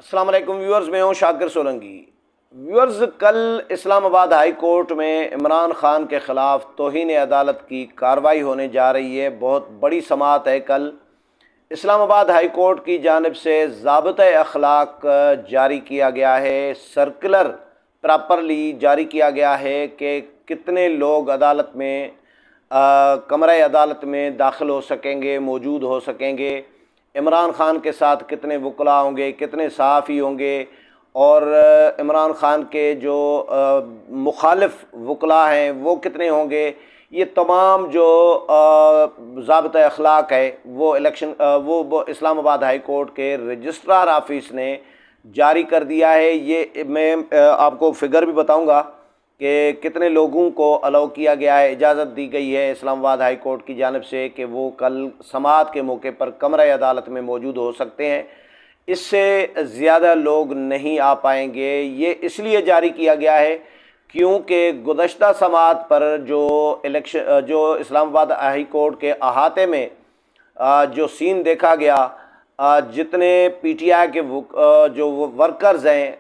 السلام علیکم ویورز، میں ہوں شاکر سولنگی۔ ویورز، کل اسلام آباد ہائی کورٹ میں عمران خان کے خلاف توہین عدالت کی کارروائی ہونے جا رہی ہے۔ بہت بڑی سماعت ہے۔ کل اسلام آباد ہائی کورٹ کی جانب سے ضابطۂ اخلاق جاری کیا گیا ہے، سرکولر پراپرلی جاری کیا گیا ہے کہ کتنے لوگ عدالت میں کمرہ عدالت میں داخل ہو سکیں گے، موجود ہو سکیں گے، عمران خان کے ساتھ کتنے وکلاء ہوں گے، کتنے صحافی ہوں گے، اور عمران خان کے جو مخالف وکلاء ہیں وہ کتنے ہوں گے۔ یہ تمام جو ضابطۂ اخلاق ہے وہ وہ اسلام آباد ہائی کورٹ کے رجسٹرار آفس نے جاری کر دیا ہے۔ یہ میں آپ کو فگر بھی بتاؤں گا کہ کتنے لوگوں کو الاؤ کیا گیا ہے، اجازت دی گئی ہے اسلام آباد ہائی کورٹ کی جانب سے کہ وہ کل سماعت کے موقع پر کمرہ عدالت میں موجود ہو سکتے ہیں۔ اس سے زیادہ لوگ نہیں آ پائیں گے۔ یہ اس لیے جاری کیا گیا ہے کیونکہ گزشتہ سماعت پر جو اسلام آباد ہائی کورٹ کے احاطے میں جو سین دیکھا گیا، جتنے پی ٹی آئی کے جو ورکرز ہیں،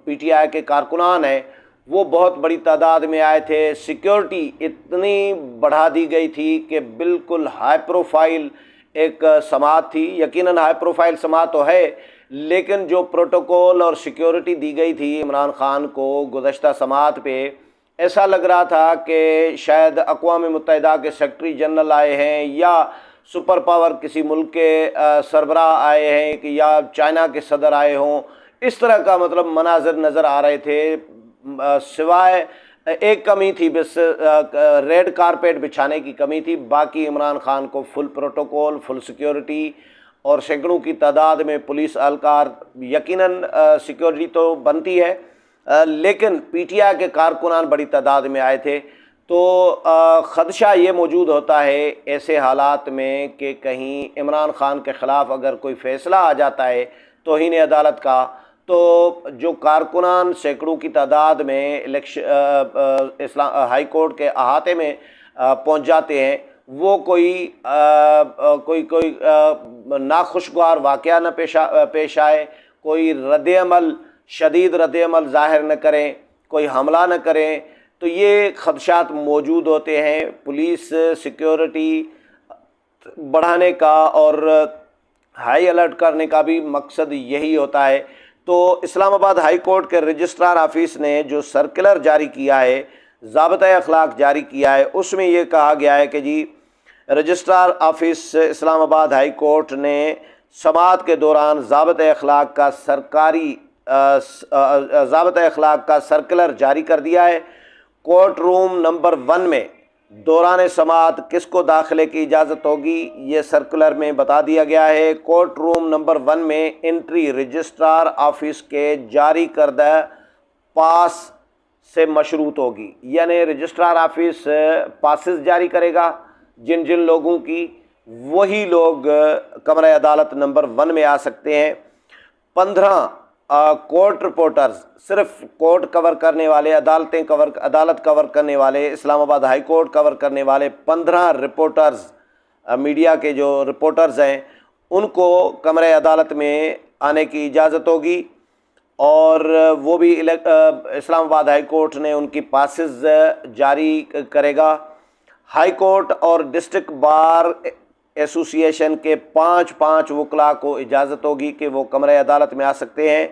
پی ٹی آئی کے کارکنان ہیں، وہ بہت بڑی تعداد میں آئے تھے۔ سیکیورٹی اتنی بڑھا دی گئی تھی کہ بالکل ہائی پروفائل ایک سماعت تھی۔ یقیناً ہائی پروفائل سماعت تو ہے، لیکن جو پروٹوکول اور سیکیورٹی دی گئی تھی عمران خان کو گزشتہ سماعت پہ، ایسا لگ رہا تھا کہ شاید اقوام متحدہ کے سیکرٹری جنرل آئے ہیں یا سپر پاور کسی ملک کے سربراہ آئے ہیں کہ یا چائنا کے صدر آئے ہوں۔ اس طرح کا مناظر نظر آ رہے تھے۔ سوائے ایک کمی تھی، بس ریڈ کارپیٹ بچھانے کی کمی تھی، باقی عمران خان کو فل پروٹوکول، فل سیکیورٹی اور سینکڑوں کی تعداد میں پولیس اہلکار، یقیناً سیکیورٹی تو بنتی ہے، لیکن پی ٹی آئی کے کارکنان بڑی تعداد میں آئے تھے۔ تو خدشہ یہ موجود ہوتا ہے ایسے حالات میں کہ کہیں عمران خان کے خلاف اگر کوئی فیصلہ آ جاتا ہے توہین عدالت کا، تو جو کارکنان سینکڑوں کی تعداد میں ہائی کورٹ کے احاطے میں پہنچ جاتے ہیں، وہ کوئی ناخوشگوار واقعہ نہ پیش آئے، کوئی شدید رد عمل ظاہر نہ کریں، کوئی حملہ نہ کریں، تو یہ خدشات موجود ہوتے ہیں۔ پولیس سیکیورٹی بڑھانے کا اور ہائی الرٹ کرنے کا بھی مقصد یہی ہوتا ہے۔ تو اسلام آباد ہائی کورٹ کے رجسٹرار آفس نے جو سرکولر جاری کیا ہے، ضابطۂ اخلاق جاری کیا ہے، اس میں یہ کہا گیا ہے کہ جی رجسٹرار آفس اسلام آباد ہائی کورٹ نے سماعت کے دوران ضابطۂ اخلاق کا سرکولر جاری کر دیا ہے۔ کورٹ روم نمبر 1 میں دوران سماعت کس کو داخلے کی اجازت ہوگی، یہ سرکولر میں بتا دیا گیا ہے۔ کورٹ روم نمبر 1 میں انٹری رجسٹرار آفس کے جاری کردہ پاس سے مشروط ہوگی، یعنی رجسٹرار آفس پاسز جاری کرے گا جن لوگوں کی، وہی لوگ کمرہ عدالت نمبر 1 میں آ سکتے ہیں۔ 15 کورٹ رپورٹرز، صرف کورٹ کور کرنے والے، عدالت کور کرنے والے، اسلام آباد ہائی کورٹ کور کرنے والے 15 رپورٹرز، میڈیا کے جو رپورٹرز ہیں، ان کو کمرہ عدالت میں آنے کی اجازت ہوگی، اور وہ بھی اسلام آباد ہائی کورٹ نے ان کی پاسز جاری کرے گا۔ ہائی کورٹ اور ڈسٹرکٹ بار ایسوسی ایشن کے 5 وکلاء کو اجازت ہوگی کہ وہ کمرہ عدالت میں آ سکتے ہیں،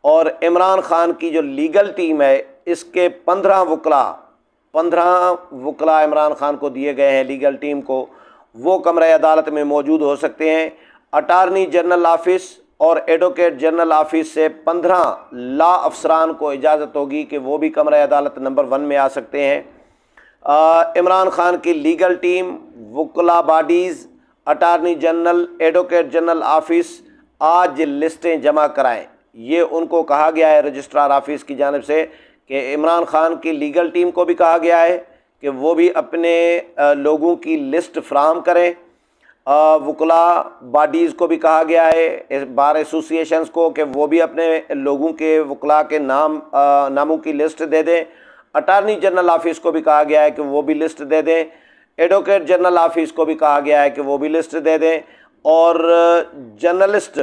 اور عمران خان کی جو لیگل ٹیم ہے اس کے 15 وکلاء عمران خان کو دیے گئے ہیں لیگل ٹیم کو، وہ کمرہ عدالت میں موجود ہو سکتے ہیں۔ اٹارنی جنرل آفس اور ایڈوکیٹ جنرل آفس سے 15 لا افسران کو اجازت ہوگی کہ وہ بھی کمرہ عدالت نمبر 1 میں آ سکتے ہیں۔ عمران خان کی لیگل ٹیم، وکلا bodies, attorney general, advocate general office آج لسٹیں جمع کرائیں۔ یہ ان کو کہا گیا ہے رجسٹرار آفس کی جانب سے کہ عمران خان کی لیگل ٹیم کو بھی کہا گیا ہے کہ وہ بھی اپنے لوگوں کی لسٹ فراہم کریں۔ وکلا باڈیز کو بھی کہا گیا ہے، بار ایسوسی ایشنز کو، کہ وہ بھی اپنے لوگوں کے وکلا کے ناموں کی لسٹ دے دیں۔ اٹارنی جنرل آفس کو بھی کہا گیا ہے کہ وہ بھی لسٹ دے دیں۔ ایڈوکیٹ جنرل آفس کو بھی کہا گیا ہے کہ وہ بھی لسٹ دے دیں، اور جرنلسٹ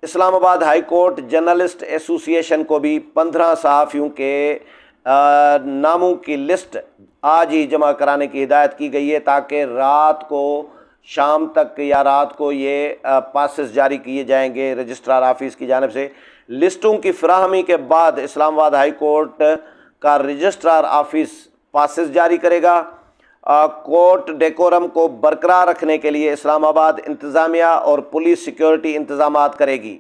اسلام آباد ہائی کورٹ جرنلسٹ ایسوسی ایشن کو بھی 15 صحافیوں کے ناموں کی لسٹ آج ہی جمع کرانے کی ہدایت کی گئی ہے، تاکہ رات کو شام تک یا رات کو یہ پاسز جاری کیے جائیں گے رجسٹرار آفس کی جانب سے۔ لسٹوں کی فراہمی کے بعد اسلام آباد ہائی کورٹ کا رجسٹرار آفس پاسز جاری کرے گا۔ کورٹ ڈیکورم کو برقرار رکھنے کے لیے اسلام آباد انتظامیہ اور پولیس سیکیورٹی انتظامات کرے گی۔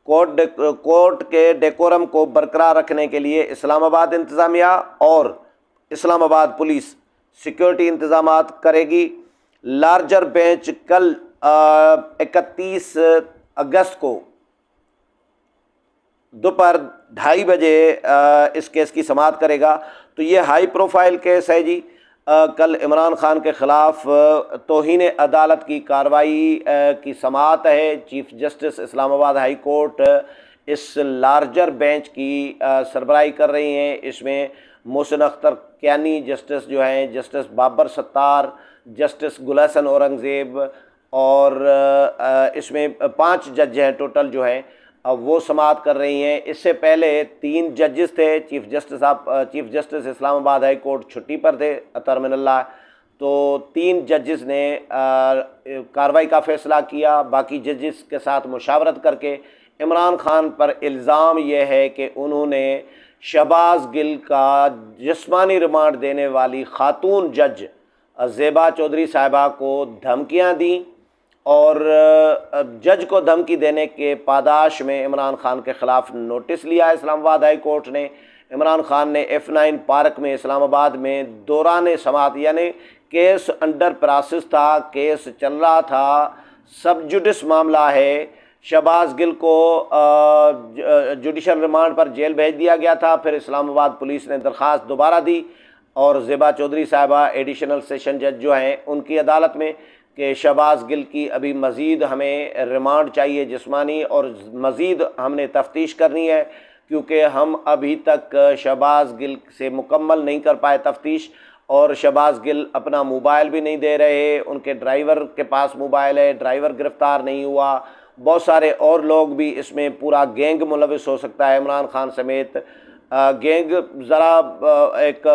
کورٹ کے ڈیکورم کو برقرار رکھنے کے لیے اسلام آباد انتظامیہ اور اسلام آباد پولیس سیکیورٹی انتظامات کرے گی۔ لارجر بینچ کل 31 اگست کو دوپہر 2:30 بجے اس کیس کی سماعت کرے گا۔ تو یہ ہائی پروفائل کیس ہے جی۔ کل عمران خان کے خلاف توہین عدالت کی کارروائی کی سماعت ہے۔ چیف جسٹس اسلام آباد ہائی کورٹ اس لارجر بینچ کی سربراہی کر رہی ہیں۔ اس میں محسن اختر کیانی جسٹس جو ہیں، جسٹس بابر ستار، جسٹس گل حسن اورنگزیب اور اس میں 5 جج ہیں ٹوٹل جو ہیں، وہ سماعت کر رہی ہیں۔ اس سے پہلے 3 ججز تھے۔ چیف جسٹس اسلام آباد ہائی کورٹ چھٹی پر تھے، اطہر من اللہ، تو 3 ججز نے کارروائی کا فیصلہ کیا۔ باقی ججز کے ساتھ مشاورت کر کے عمران خان پر الزام یہ ہے کہ انہوں نے شہباز گل کا جسمانی ریمانڈ دینے والی خاتون جج زیبا چودھری صاحبہ کو دھمکیاں دیں، اور جج کو دھمکی دینے کے پاداش میں عمران خان کے خلاف نوٹس لیا ہے اسلام آباد ہائی کورٹ نے۔ عمران خان نے F9 پارک میں اسلام آباد میں دوران سماعت، یعنی کیس انڈر پروسیس تھا، کیس چل رہا تھا، سب جوڈس معاملہ ہے، شہباز گل کو جوڈیشل ریمانڈ پر جیل بھیج دیا گیا تھا۔ پھر اسلام آباد پولیس نے درخواست دوبارہ دی، اور زیبا چودھری صاحبہ ایڈیشنل سیشن جج جو ہیں ان کی عدالت میں، کہ شہباز گل کی ابھی مزید ہمیں ریمانڈ چاہیے جسمانی، اور مزید ہم نے تفتیش کرنی ہے، کیونکہ ہم ابھی تک شہباز گل سے مکمل نہیں کر پائے تفتیش، اور شہباز گل اپنا موبائل بھی نہیں دے رہے، ان کے ڈرائیور کے پاس موبائل ہے، ڈرائیور گرفتار نہیں ہوا، بہت سارے اور لوگ بھی اس میں، پورا گینگ ملوث ہو سکتا ہے عمران خان سمیت۔ گینگ ذرا ایک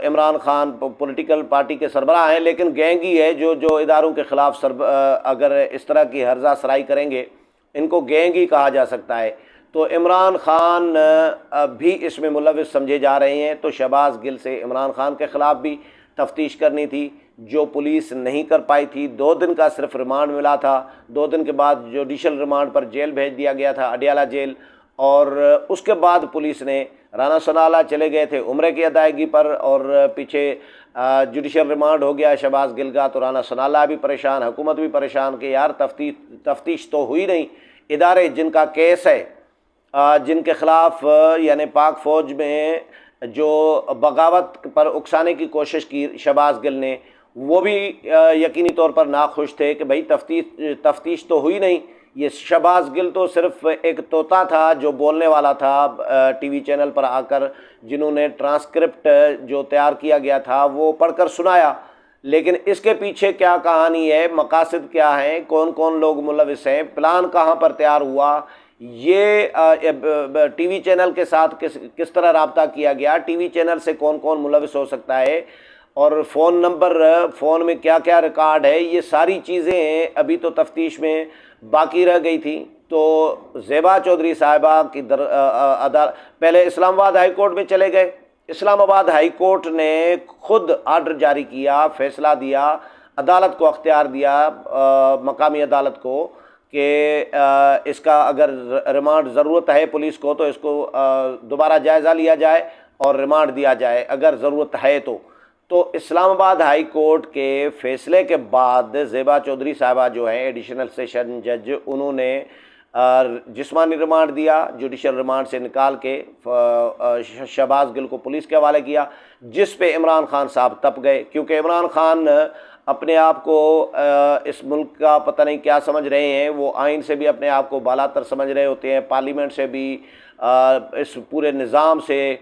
عمران خان پولیٹیکل پارٹی کے سربراہ ہیں، لیکن گینگ ہی ہے جو اداروں کے خلاف اگر اس طرح کی ہرزہ سرائی کریں گے، ان کو گینگ ہی کہا جا سکتا ہے۔ تو عمران خان بھی اس میں ملوث سمجھے جا رہے ہیں، تو شہباز گل سے عمران خان کے خلاف بھی تفتیش کرنی تھی، جو پولیس نہیں کر پائی تھی۔ 2 دن کا صرف ریمانڈ ملا تھا، 2 دن کے بعد جوڈیشل ریمانڈ پر جیل بھیج دیا گیا تھا، اڈیالہ جیل، اور اس کے بعد پولیس نے رانا ثناءاللہ چلے گئے تھے عمرے کی ادائیگی پر، اور پیچھے جوڈیشل ریمانڈ ہو گیا شہباز گل کا، تو رانا ثناءاللہ بھی پریشان، حکومت بھی پریشان کہ یار تفتیش تو ہوئی نہیں۔ ادارے جن کا کیس ہے، جن کے خلاف یعنی پاک فوج میں جو بغاوت پر اکسانے کی کوشش کی شہباز گل نے، وہ بھی یقینی طور پر ناخوش تھے کہ بھائی تفتیش تو ہوئی نہیں۔ یہ شہباز گل تو صرف ایک طوطا تھا جو بولنے والا تھا ٹی وی چینل پر آ کر، جنہوں نے ٹرانسکرپٹ جو تیار کیا گیا تھا وہ پڑھ کر سنایا، لیکن اس کے پیچھے کیا کہانی ہے، مقاصد کیا ہیں، کون کون لوگ ملوث ہیں، پلان کہاں پر تیار ہوا، یہ ٹی وی چینل کے ساتھ کس طرح رابطہ کیا گیا، ٹی وی چینل سے کون کون ملوث ہو سکتا ہے، اور فون نمبر، فون میں کیا کیا ریکارڈ ہے، یہ ساری چیزیں ابھی تو تفتیش میں باقی رہ گئی تھی۔ تو زیبا چودھری صاحبہ کی پہلے اسلام آباد ہائی کورٹ میں چلے گئے، اسلام آباد ہائی کورٹ نے خود آرڈر جاری کیا، فیصلہ دیا، عدالت کو اختیار دیا، مقامی عدالت کو، کہ اس کا اگر ریمانڈ ضرورت ہے پولیس کو تو اس کو دوبارہ جائزہ لیا جائے اور ریمانڈ دیا جائے اگر ضرورت ہے تو اسلام آباد ہائی کورٹ کے فیصلے کے بعد زیبا چودھری صاحبہ جو ہیں ایڈیشنل سیشن جج، انہوں نے جسمانی ریمانڈ دیا، جوڈیشل ریمانڈ سے نکال کے شہباز گل کو پولیس کے حوالے کیا، جس پہ عمران خان صاحب تپ گئے، کیونکہ عمران خان اپنے آپ کو اس ملک کا پتہ نہیں کیا سمجھ رہے ہیں، وہ آئین سے بھی اپنے آپ کو بالاتر سمجھ رہے ہوتے ہیں، پارلیمنٹ سے بھی، اس پورے نظام سے،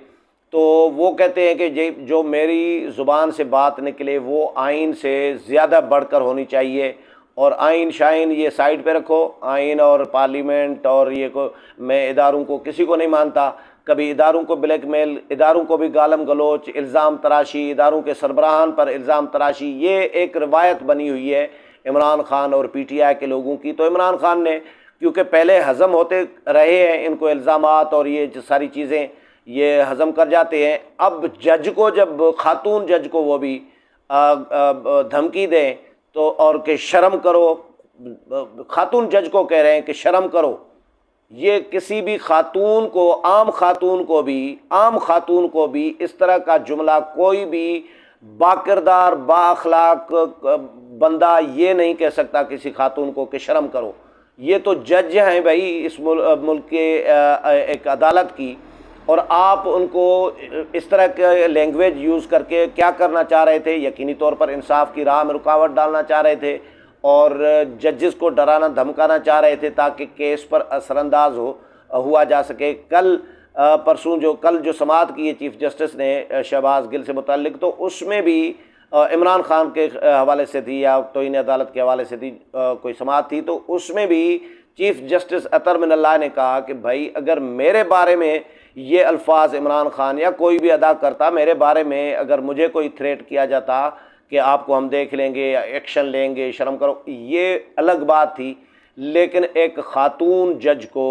تو وہ کہتے ہیں کہ جو میری زبان سے بات نکلے وہ آئین سے زیادہ بڑھ کر ہونی چاہیے، اور آئین شائن یہ سائڈ پہ رکھو، آئین اور پارلیمنٹ اور یہ میں اداروں کو کسی کو نہیں مانتا، کبھی اداروں کو بلیک میل، اداروں کو بھی گالم گلوچ، الزام تراشی، اداروں کے سربراہان پر الزام تراشی، یہ ایک روایت بنی ہوئی ہے عمران خان اور پی ٹی آئی کے لوگوں کی۔ تو عمران خان نے کیونکہ پہلے ہضم ہوتے رہے ہیں ان کو الزامات اور یہ ساری چیزیں یہ ہضم کر جاتے ہیں، اب جج کو جب خاتون جج کو وہ بھی دھمکی دیں تو اور کہ شرم کرو، خاتون جج کو کہہ رہے ہیں کہ شرم کرو، یہ کسی بھی خاتون کو، عام خاتون کو بھی اس طرح کا جملہ کوئی بھی باکردار با اخلاق بندہ یہ نہیں کہہ سکتا کسی خاتون کو کہ شرم کرو۔ یہ تو جج ہیں بھائی اس ملک کے ایک عدالت کی، اور آپ ان کو اس طرح کے لینگویج یوز کر کے کیا کرنا چاہ رہے تھے؟ یقینی طور پر انصاف کی راہ میں رکاوٹ ڈالنا چاہ رہے تھے اور ججز کو ڈرانا دھمکانا چاہ رہے تھے تاکہ کیس پر اثر انداز ہوا جا سکے۔ کل جو سماعت کی ہے چیف جسٹس نے شہباز گل سے متعلق، تو اس میں بھی عمران خان کے حوالے سے تھی یا توہین عدالت کے حوالے سے تھی، کوئی سماعت تھی، تو اس میں بھی چیف جسٹس اطہر من اللہ نے کہا کہ بھائی اگر میرے بارے میں یہ الفاظ عمران خان یا کوئی بھی ادا کرتا، میرے بارے میں اگر مجھے کوئی تھریٹ کیا جاتا کہ آپ کو ہم دیکھ لیں گے یا ایکشن لیں گے، شرم کرو، یہ الگ بات تھی، لیکن ایک خاتون جج کو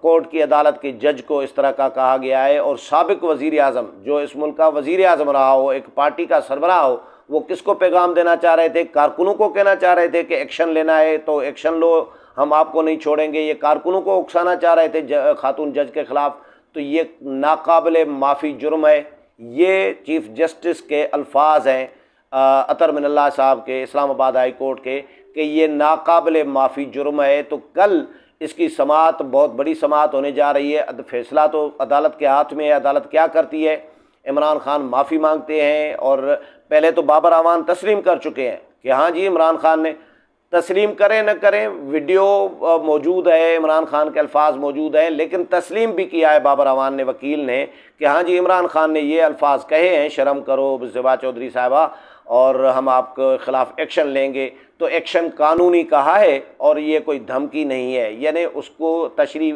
کورٹ کی عدالت کے جج کو اس طرح کا کہا گیا ہے، اور سابق وزیر اعظم جو اس ملک کا وزیر اعظم رہا ہو، ایک پارٹی کا سربراہ ہو، وہ کس کو پیغام دینا چاہ رہے تھے؟ کارکنوں کو کہنا چاہ رہے تھے کہ ایکشن لینا ہے تو ایکشن لو، ہم آپ کو نہیں چھوڑیں گے، یہ کارکنوں کو اکسانا چاہ رہے تھے خاتون جج کے خلاف۔ تو یہ ناقابل معافی جرم ہے، یہ چیف جسٹس کے الفاظ ہیں اطہر من اللہ صاحب کے اسلام آباد ہائی کورٹ کے، کہ یہ ناقابل معافی جرم ہے۔ تو کل اس کی سماعت بہت بڑی سماعت ہونے جا رہی ہے، فیصلہ تو عدالت کے ہاتھ میں ہے، عدالت کیا کرتی ہے۔ عمران خان معافی مانگتے ہیں، اور پہلے تو بابر اعوان تسلیم کر چکے ہیں کہ ہاں جی عمران خان نے، تسلیم کریں نہ کریں ویڈیو موجود ہے، عمران خان کے الفاظ موجود ہیں، لیکن تسلیم بھی کیا ہے بابر اعوان نے، وکیل نے، کہ ہاں جی عمران خان نے یہ الفاظ کہے ہیں، شرم کرو زیبا چودھری صاحبہ، اور ہم آپ کے خلاف ایکشن لیں گے۔ تو ایکشن قانونی کہا ہے اور یہ کوئی دھمکی نہیں ہے، یعنی اس کو تشریح،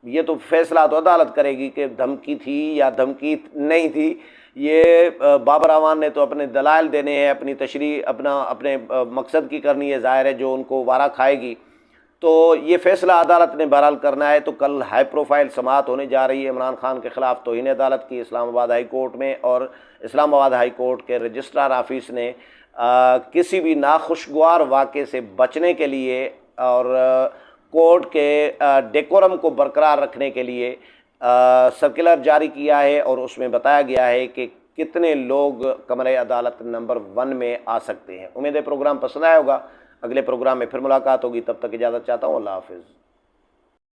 یہ تو فیصلہ تو عدالت کرے گی کہ دھمکی تھی یا دھمکی نہیں تھی۔ یہ بابر اعوان نے تو اپنے دلائل دینے ہیں، اپنی تشریح اپنے مقصد کی کرنی ہے، ظاہر ہے جو ان کو وارا کھائے گی۔ تو یہ فیصلہ عدالت نے بہرحال کرنا ہے۔ تو کل ہائی پروفائل سماعت ہونے جا رہی ہے عمران خان کے خلاف توہین عدالت کی اسلام آباد ہائی کورٹ میں، اور اسلام آباد ہائی کورٹ کے رجسٹرار آفس نے کسی بھی ناخوشگوار واقعے سے بچنے کے لیے اور کورٹ کے ڈیکورم کو برقرار رکھنے کے لیے سرکولر جاری کیا ہے، اور اس میں بتایا گیا ہے کہ کتنے لوگ کمرہ عدالت نمبر 1 میں آ سکتے ہیں۔ امید ہے پروگرام پسند آیا ہوگا، اگلے پروگرام میں پھر ملاقات ہوگی، تب تک اجازت چاہتا ہوں، اللہ حافظ۔